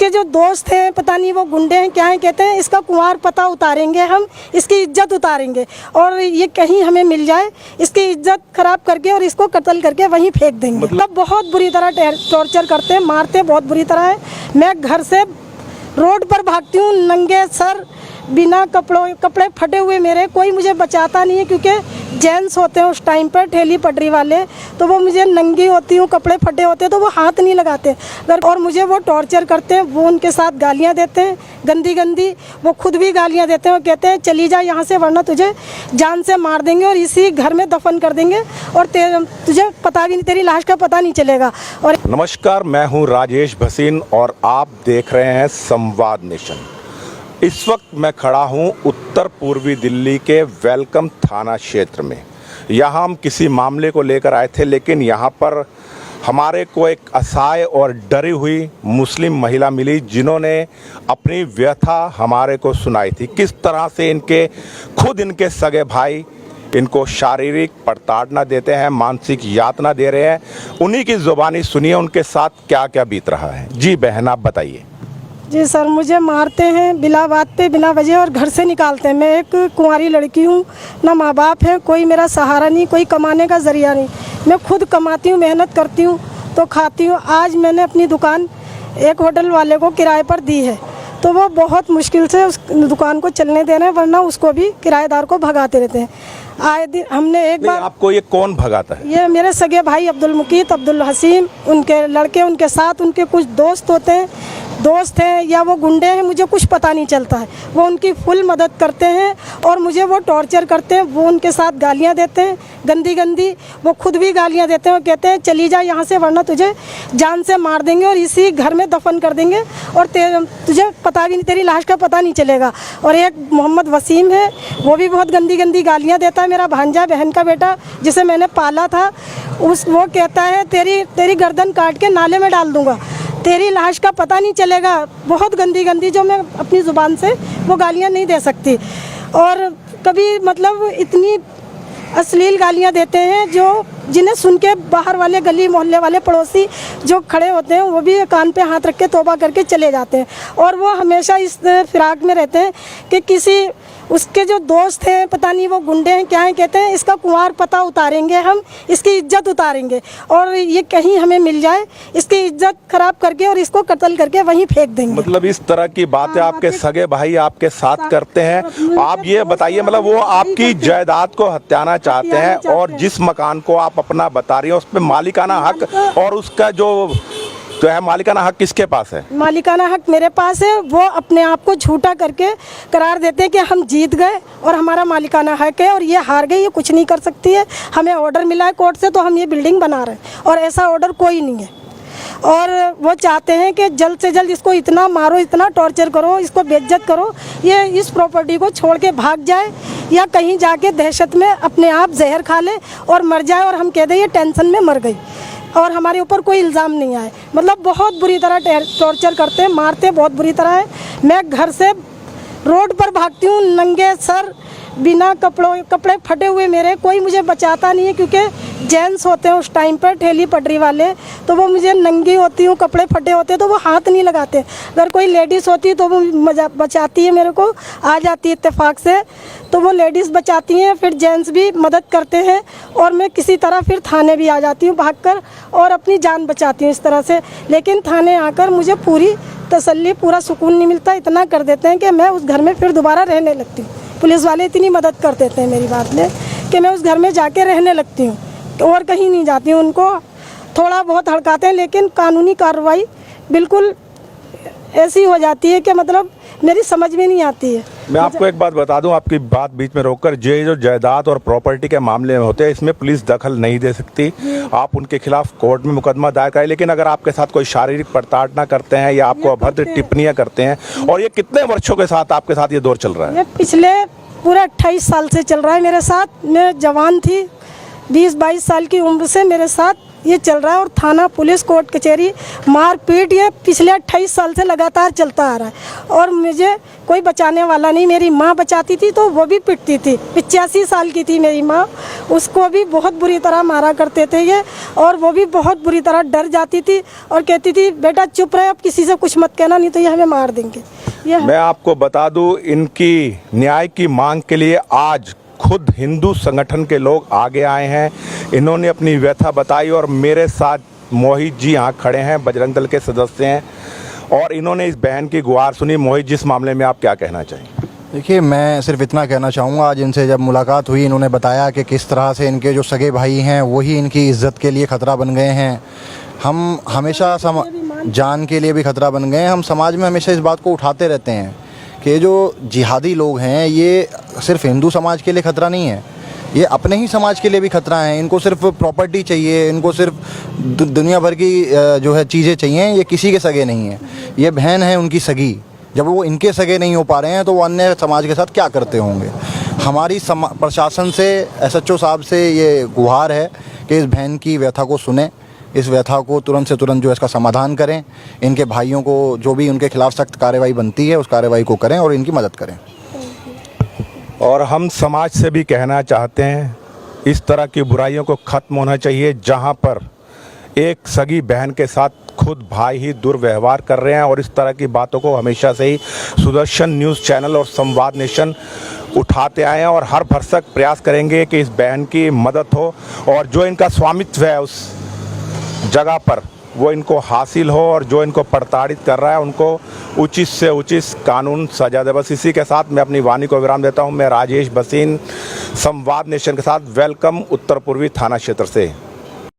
उसके जो दोस्त हैं पता नहीं वो गुंडे हैं क्या हैं, कहते हैं इसका कुंवार पता उतारेंगे हम, इसकी इज्जत उतारेंगे और ये कहीं हमें मिल जाए इसकी इज्जत खराब करके और इसको कत्ल करके वहीं फेंक देंगे। मतलब बहुत बुरी तरह टॉर्चर करते हैं, मारते बहुत बुरी तरह है। मैं घर से रोड पर भागती हूँ नंगे सर, बिना कपड़े फटे हुए मेरे, कोई मुझे बचाता नहीं है क्योंकि जेंट्स होते हैं उस टाइम पर ठेली पटरी वाले, तो वो मुझे नंगी होती हूँ, कपड़े फटे होते हैं तो वो हाथ नहीं लगाते और मुझे वो टॉर्चर करते हैं। वो उनके साथ गालियाँ देते हैं गंदी गंदी, वो खुद भी गालियाँ देते हैं और कहते हैं चली जा यहाँ से वरना तुझे जान से मार देंगे और इसी घर में दफन कर देंगे और तुझे पता भी नहीं, तेरी लाश का पता नहीं चलेगा। और नमस्कार, मैं हूँ राजेश भसीन और आप देख रहे हैं संवाद नेशन। इस वक्त मैं खड़ा हूं उत्तर पूर्वी दिल्ली के वेलकम थाना क्षेत्र में। यहां हम किसी मामले को लेकर आए थे, लेकिन यहां पर हमारे को एक असहाय और डरी हुई मुस्लिम महिला मिली जिन्होंने अपनी व्यथा हमारे को सुनाई थी। किस तरह से खुद इनके सगे भाई इनको शारीरिक प्रताड़ना देते हैं, मानसिक यातना दे रहे हैं। उन्हीं की जुबानी सुनिए उनके साथ क्या क्या बीत रहा है। जी बहन, आप बताइए। जी सर, मुझे मारते हैं बिला बात पे, बिना वजह और घर से निकालते हैं। मैं एक कुंवारी लड़की हूँ, ना माँ बाप है, कोई मेरा सहारा नहीं, कोई कमाने का ज़रिया नहीं। मैं खुद कमाती हूँ, मेहनत करती हूँ तो खाती हूँ। आज मैंने अपनी दुकान एक होटल वाले को किराए पर दी है तो वो बहुत मुश्किल से उस दुकान को चलने दे रहे हैं, वरना उसको भी किराएदार को भगाते रहते हैं। आए दिन हमने एक बार, आपको ये कौन भगाता है? ये मेरे सगे भाई अब्दुल मुकीत, अब्दुल हसीम, उनके लड़के, उनके साथ उनके कुछ दोस्त होते हैं, दोस्त हैं या वो गुंडे हैं, मुझे कुछ पता नहीं चलता है। वो उनकी फुल मदद करते हैं और मुझे वो टॉर्चर करते हैं। वो उनके साथ गालियां देते हैं गंदी गंदी, वो खुद भी गालियां देते हैं और कहते हैं चली जा यहाँ से वरना तुझे जान से मार देंगे और इसी घर में दफन कर देंगे और तुझे पता भी नहीं, तेरी लाश का पता नहीं चलेगा। और एक मोहम्मद वसीम है, वो भी बहुत गंदी गंदी गालियाँ देता है। मेरा भांजा, बहन का बेटा जिसे मैंने पाला था, वो कहता है तेरी गर्दन काट के नाले में डाल दूँगा, तेरी लाश का पता नहीं चलेगा। बहुत गंदी गंदी, जो मैं अपनी ज़ुबान से वो गालियाँ नहीं दे सकती। और कभी मतलब इतनी अश्लील गालियाँ देते हैं जिन्हें सुन के बाहर वाले गली मोहल्ले वाले पड़ोसी जो खड़े होते हैं वो भी कान पे हाथ रख के तौबा करके चले जाते हैं। और वो हमेशा इस फिराक में रहते हैं कि उसके जो दोस्त हैं पता नहीं वो गुंडे हैं क्या हैं, कहते हैं इसका कुंवार पता उतारेंगे हम, इसकी इज्जत उतारेंगे और ये कहीं हमें मिल जाए इसकी इज्जत खराब करके और इसको कत्ल करके वहीं फेंक देंगे। मतलब इस तरह की बातें आपके सगे भाई आपके साथ करते हैं। आप ये बताइए, मतलब वो आपकी जायदाद को हत्याना चाहते हैं और जिस मकान को आप अपना बता रही हैं उस पर मालिकाना हक और उसका जो तो है मालिकाना हक किसके पास है? मालिकाना हक मेरे पास है। वो अपने आप को झूठा करके करार देते हैं कि हम जीत गए और हमारा मालिकाना हक है और ये हार गई, ये कुछ नहीं कर सकती है, हमें ऑर्डर मिला है कोर्ट से तो हम ये बिल्डिंग बना रहे हैं और ऐसा ऑर्डर कोई नहीं है। और वो चाहते हैं कि जल्द से जल्द इसको इतना मारो, इतना टॉर्चर करो, इसको बेइज्जत करो, ये इस प्रॉपर्टी को छोड़ के भाग जाए या कहीं जाके दहशत में अपने आप जहर खा ले और मर जाए और हम कह दें ये टेंशन में मर गई और हमारे ऊपर कोई इल्ज़ाम नहीं आए। मतलब बहुत बुरी तरह टॉर्चर करते हैं, मारते बहुत बुरी तरह है। मैं घर से रोड पर भागती हूँ नंगे सर, बिना कपड़े फटे हुए मेरे, कोई मुझे बचाता नहीं है क्योंकि जेंट्स होते हैं उस टाइम पर ठेली पटरी वाले, तो वो मुझे नंगी होती हूँ, कपड़े फटे होते हैं तो वो हाथ नहीं लगाते। अगर कोई लेडीज़ होती तो वो बचाती है, मेरे को आ जाती है इत्तेफाक से, तो वो लेडीज़ बचाती हैं, फिर जेंट्स भी मदद करते हैं और मैं किसी तरह फिर थाने भी आ जाती हूँ भागकर और अपनी जान बचाती हूँ इस तरह से। लेकिन थाने आकर मुझे पूरी तसल्ली, पूरा सुकून नहीं मिलता। इतना कर देते हैं कि मैं उस घर में फिर दोबारा रहने लगती हूँ। पुलिस वाले इतनी मदद कर देते हैं मेरी बात में कि मैं उस घर में जाके रहने लगती हूँ और कहीं नहीं जाती हूँ। उनको थोड़ा बहुत हड़काते हैं लेकिन कानूनी कार्रवाई बिल्कुल ऐसी हो जाती है कि मतलब मेरी समझ में नहीं आती है। मैं आपको एक बात बता दूं, आपकी बात बीच में रोककर, ये जो जायदाद और प्रॉपर्टी के मामले में होते हैं इसमें पुलिस दखल नहीं दे सकती। आप उनके खिलाफ कोर्ट में मुकदमा दायर करें, लेकिन अगर आपके साथ कोई शारीरिक प्रताड़ना करते हैं या आपको अभद्र टिप्पणियां करते हैं, और ये कितने वर्षों के साथ आपके साथ ये दौर चल रहा है? ये पिछले पूरा 28 साल से चल रहा है मेरे साथ। मैं जवान थी, 20-22 साल की उम्र से मेरे साथ ये चल रहा है। और थाना, पुलिस, कोर्ट कचहरी, मारपीट ये पिछले 28 साल से लगातार चलता आ रहा है। और मुझे कोई बचाने वाला नहीं। मेरी माँ बचाती थी तो वो भी पिटती थी। 85 साल की थी मेरी माँ, उसको भी बहुत बुरी तरह मारा करते थे ये। और वो भी बहुत बुरी तरह डर जाती थी और कहती थी बेटा चुप रहे, अब किसी से कुछ मत कहना, नहीं तो ये हमें मार देंगे। मैं आपको बता दूं, इनकी न्याय की मांग के लिए आज खुद हिंदू संगठन के लोग आगे आए हैं। इन्होंने अपनी व्यथा बताई और मेरे साथ मोहित जी यहाँ खड़े हैं, बजरंग दल के सदस्य हैं, और इन्होंने इस बहन की गुहार सुनी। मोहित जी, इस मामले में आप क्या कहना चाहेंगे? देखिए, मैं सिर्फ इतना कहना चाहूँगा, आज इनसे जब मुलाकात हुई इन्होंने बताया कि किस तरह से इनके जो सगे भाई हैं वही इनकी इज़्ज़त के लिए ख़तरा बन गए हैं। हम हमेशा जान के लिए भी ख़तरा बन गए हैं। हम समाज में हमेशा इस बात को उठाते रहते हैं कि जो जिहादी लोग हैं ये सिर्फ हिंदू समाज के लिए ख़तरा नहीं है, ये अपने ही समाज के लिए भी ख़तरा है। इनको सिर्फ प्रॉपर्टी चाहिए, इनको सिर्फ दुनिया भर की जो है चीज़ें चाहिए। ये किसी के सगे नहीं है। ये बहन है उनकी सगी। जब वो इनके सगे नहीं हो पा रहे हैं तो वो अन्य समाज के साथ क्या करते होंगे। हमारी प्रशासन से, SHO साहब से ये गुहार है कि इस बहन की व्यथा को सुने, इस व्यथा को तुरंत से तुरंत जो इसका समाधान करें। इनके भाइयों को जो भी उनके खिलाफ सख्त कार्रवाई बनती है उस कार्रवाई को करें और इनकी मदद करें। और हम समाज से भी कहना चाहते हैं, इस तरह की बुराइयों को ख़त्म होना चाहिए। जहां पर एक सगी बहन के साथ खुद भाई ही दुर्व्यवहार कर रहे हैं, और इस तरह की बातों को हमेशा से ही सुदर्शन न्यूज़ चैनल और संवाद नेशन उठाते आए हैं और हर भरसक प्रयास करेंगे कि इस बहन की मदद हो और जो इनका स्वामित्व है उस जगह पर वो इनको हासिल हो, और जो इनको प्रताड़ित कर रहा है उनको उचित से उचित कानून सजा दे। बस इसी के साथ मैं अपनी वाणी को विराम देता हूं। मैं राजेश भसीन, संवाद नेशन के साथ, वेलकम उत्तर पूर्वी थाना क्षेत्र से।